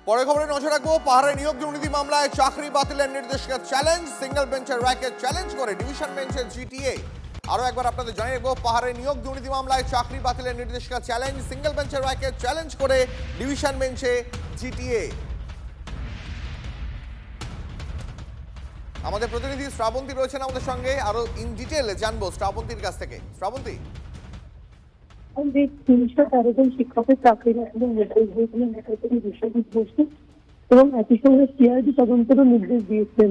পরে খবরে নজর রাখবো। পাহাড়ে নিয়োগ দুর্নীতি মামলায় চাকরি বাতিলের নির্দেশকে চ্যালেঞ্জ, সিঙ্গেল বেঞ্চের রায়কে চ্যালেঞ্জ করে ডিভিশন বেঞ্চের জিটিএ। আরো একবার আপনাদের জানিয়ে রাখবো, পাহাড়ে নিয়োগ দুর্নীতি মামলায় চাকরি বাতিলের নির্দেশকে চ্যালেঞ্জ, সিঙ্গেল বেঞ্চের রায়কে চ্যালেঞ্জ করে ডিভিশন বেঞ্চে জিটিএ। আমাদের প্রতিনিধি শ্রাবন্তী রয়েছেন আমাদের সঙ্গে, আরো ইন ডিটেইলে জানবো শ্রাবন্তীর কাছ থেকে। শ্রাবন্তী, 313 জন শিক্ষকের চাকরি বাতিলের নির্দেশ দিয়েছিলেন নেতাজি বিশ্বজিৎ বসু এবং একই সঙ্গে সিআইডি তদন্তেরও নির্দেশ দিয়েছেন।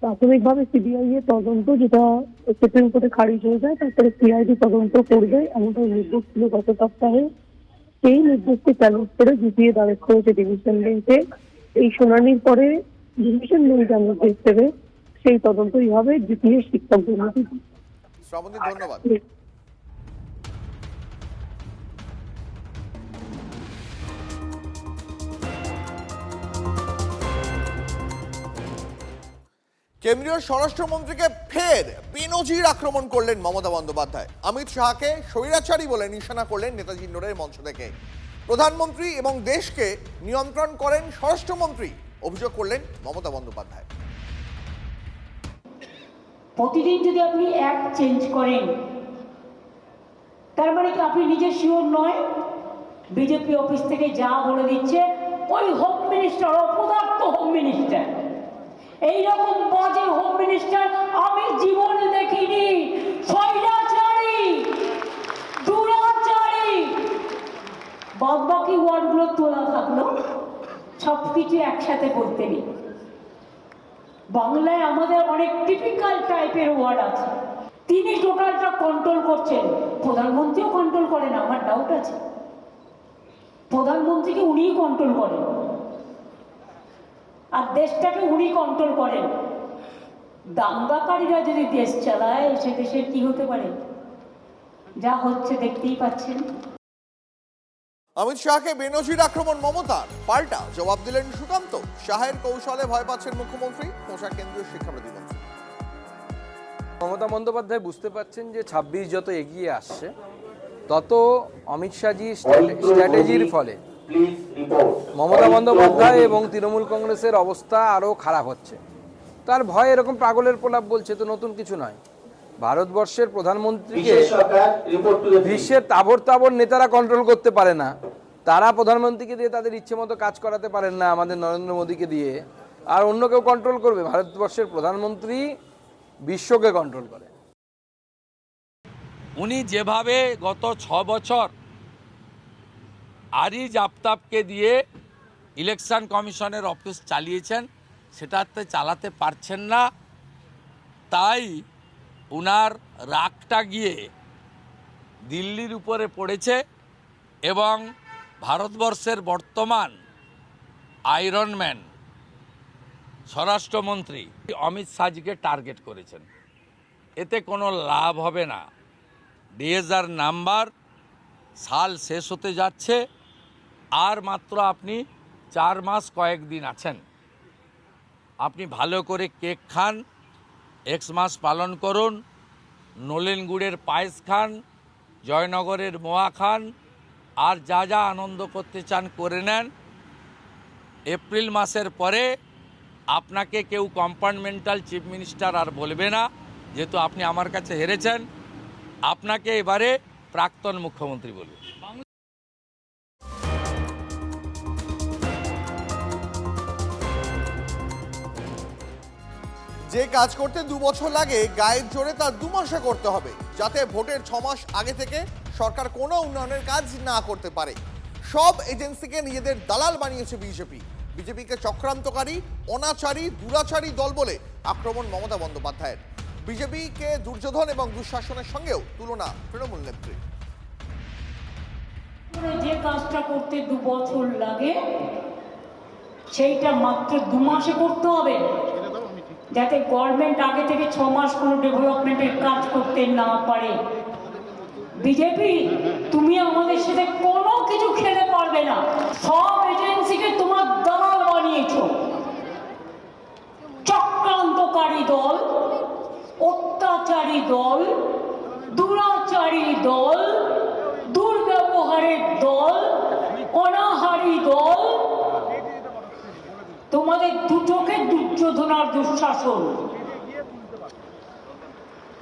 প্রাথমিকভাবে সিবিআই এর তদন্ত, যেটা সুপ্রিম কোর্টে খারিজ হয়ে যায়, তারপরে সিআইডি তদন্ত করবে এমনটা নির্দেশ ছিল গত সপ্তাহে। সেই নির্দেশকে চ্যালেঞ্জ করে জিটিএ দ্বারস্থ হয়েছে ডিভিশন বেঞ্চে। এই শুনানির পরে ডিভিশন বেঞ্চ নির্দেশ দেবে, সেই তদন্তই হবে জিটিএ শিক্ষক দুর্নীতি। শ্রাবন্তী ধন্যবাদ। কেন্দ্রীয় স্বরাষ্ট্রমন্ত্রীকে ফের বেনজির আক্রমণ করলেন মমতা বন্দ্যোপাধ্যায়। অমিত শাহকে স্বৈরাচারী বলে নিশানা করলেন নেতাজি ইন্ডোরের মঞ্চ থেকে। প্রধানমন্ত্রী এবং দেশকে নিয়ন্ত্রণ করেন স্বরাষ্ট্রমন্ত্রী, অভিযোগ করলেন মমতা বন্দ্যোপাধ্যায়। প্রতিদিন যদি আপনি অ্যাক্ট চেঞ্জ করেন, তার মানে কি আপনি নিজে শিওর নয়? বিজেপি অফিস থেকে যা বলে দিচ্ছে, ওই হোম মিনিস্টার অপদার্থ হোম মিনিস্টার, এইরকম বাজে হোম মিনিস্টার আমি জীবনে দেখিনি। স্বৈরাচারী, দুরাচারী, বাদ বাকি ওয়ার্ডগুলো তোলা থাকলো, সব কিছু একসাথে বলতে নেই। বাংলায় আমাদের অনেক টিপিক্যাল টাইপের ওয়ার্ড আছে। তিনি টোটালটা কন্ট্রোল করছেন, প্রধানমন্ত্রীও কন্ট্রোল করেন। আমার ডাউট আছে প্রধানমন্ত্রীকে উনিই কন্ট্রোল করেন আর দেশটাকে উনি কন্ট্রোল করেন। দাঙ্গাকারীরা যদি দেশ চালায়, সে দেশের কি হতে পারে? যা হচ্ছে দেখতেই পাচ্ছেন। অমিত শাহকে বেনজির আক্রমণ মমতার, পাল্টা জবাব দিলেন সুকান্ত। শাহের কৌশলে ভয় পাচ্ছেন মুখ্যমন্ত্রী, পোশাক কেন্দ্রীয় শিক্ষা প্রতিমন্ত্রী। মমতা বন্দ্যোপাধ্যায় বুঝতে পারছেন যে ২৬ যত এগিয়ে আসছে, তত অমিত শাহজির স্ট্র্যাটেজির ফলে মমতা বন্দ্যোপাধ্যায় এবং তৃণমূল কংগ্রেসের অবস্থা আরও খারাপ হচ্ছে। তার ভয় এরকম পাগলের প্রলাপ বলছে, তো নতুন কিছু নয়। ভারতবর্ষের প্রধানমন্ত্রীকে বিশ্বের তাবড় তাবড় নেতারা কন্ট্রোল করতে পারে না। তারা প্রধানমন্ত্রীকে দিয়ে তাদের ইচ্ছে মতো কাজ করাতে পারেন না, আমাদের নরেন্দ্র মোদীকে দিয়ে। আর অন্য কেউ কন্ট্রোল করবে? ভারতবর্ষের প্রধানমন্ত্রী বিশ্বকে কন্ট্রোল করে। উনি যেভাবে গত ৬ বছর আরিজ আফতাবকে দিয়ে ইলেকশন কমিশনের অফিস চালিয়েছেন, সেটাতে চালাতে পারছেন না। তাই উনার রাগটা গিয়ে দিল্লির উপরে পড়েছে এবং ভারতবর্ষের বর্তমান আয়রনম্যান স্বরাষ্ট্রমন্ত্রী অমিত শাহজিকে টার্গেট করেছেন। এতে কোনো লাভ হবে না। ডিএসআর নাম্বার সাল শেষ হতে যাচ্ছে, আর মাত্র আপনি 4 মাস কয়েকদিন আছেন। আপনি ভালো করে কেক খান, এক্সমাস পালন করুন, নলেন গুড়ের পায়েস খান, জয়নগরের মোয়া খান, আর যা যা আনন্দ করতে চান করে নেন। এপ্রিল মাসের পরে আপনাকে কেউ কম্পার্টমেন্টাল চিফ মিনিস্টার আর বলবে না, যেহেতু আপনি আমার কাছে হেরেছেন। আপনাকে এবারে প্রাক্তন মুখ্যমন্ত্রী বলবে। যে কাজ করতে 2 বছর লাগে, গায়ের জোরে তা 2 মাসে করতে হবে, যাতে ভোটের 6 মাস আগে থেকে সরকার কোনো উন্নয়নের কাজ না করতে পারে। সব এজেন্সিকে নিজেদের দালাল বানিয়েছে বিজেপি। বিজেপিকে চক্রান্তকারী, অনাচারী, দুরাচারী দল বলে আক্রমণ মমতা বন্দ্যোপাধ্যায়ের। বিজেপিকে দুর্যোধন এবং দুঃশাসনের সঙ্গেও তুলনা তৃণমূল নেত্রী। যে কাজটা করতে 2 বছর লাগে, সেইটা মাত্র 2 মাসে করতে হবে, যাতে গভর্নমেন্ট আগে থেকে 6 মাস কোনো ডেভেলপমেন্টের কাজ করতে না পারে। বিজেপি, তুমি আমাদের সাথে কোনো কিছু খেলে পারবে না। সব এজেন্সিকে তোমার দালাল বানিয়েছো। চক্রান্তকারী দল, অত্যাচারী দল, দুরাচারী দল, দুর্ব্যবহারের দল, অনাহারী দল, তোমাদের দুটোকে দুর্যোধনার দুঃশাসন।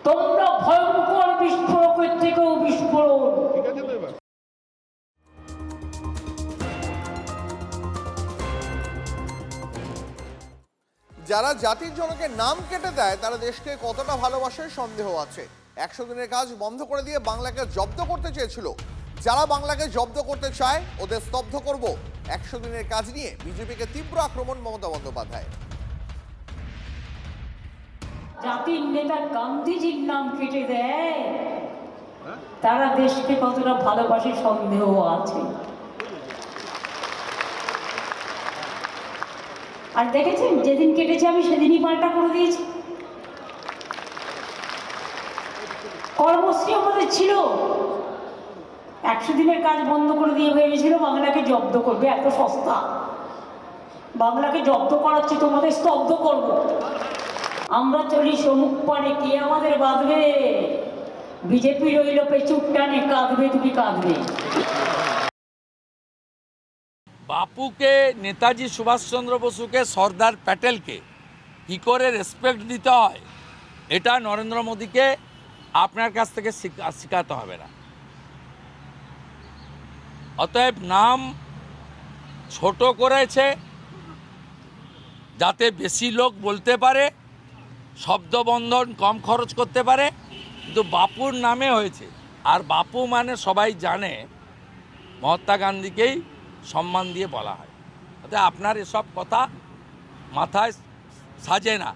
তোমরা ভয়ঙ্কর বিস্ফোরকের থেকেও বিস্ফোরণ। যারা জাতির জনকের নাম কেটে দেয় তারা দেশকে কতটা ভালোবাসে সন্দেহ আছে। 100 দিনের কাজ বন্ধ করে দিয়ে বাংলাকে জব্দ করতে চেয়েছিল। যারা বাংলাকে জব্দ করতে চায় ওদের স্তব্ধ করব। 100 দিনের কাজ নিয়ে বিজেপিকে তীব্র আক্রমণ মমতা বন্দ্যোপাধ্যায়। জাতির নেতা গান্ধীজির নাম কেটে দেয়, তারা দেশকে কতটা ভালোবাসে সন্দেহ আছে। আর দেখেছেন, যেদিন কেটেছে আমি সেদিনই পাল্টা করে দিয়েছি। কর্মশ্রী আমাদের ছিল, 100 দিনের কাজ বন্ধ করে দিয়ে ভেবেছিল বাংলাকে জব্দ করবে। এত সস্তা, বাংলাকে জব্দ করাচ্ছি, তোমাদের স্তব্ধ করব। আমরা চলি সমুখ পানে, কে আমাদের বাঁধবে? বিজেপি রইল পেছুর টানে, কাঁদবে তুমি কাঁদবে। বাপুকে, নেতাজি সুভাষচন্দ্র বসুকে, সর্দার প্যাটেলকে কী করে রেসপেক্ট দিতে হয় এটা নরেন্দ্র মোদীকে আপনার কাছ থেকে শেখাতে হবে না। অতএব নাম ছোট করেছে যাতে বেশি লোক বলতে পারে, শব্দবন্ধন কম খরচ করতে পারে, কিন্তু বাপুর নামে হয়েছে। আর বাপু মানে সবাই জানে মহাত্মা গান্ধীকেই সম্মান দিয়ে বলা হয়। অর্থাৎ আপনার এসব কথা মাথায় সাজে না।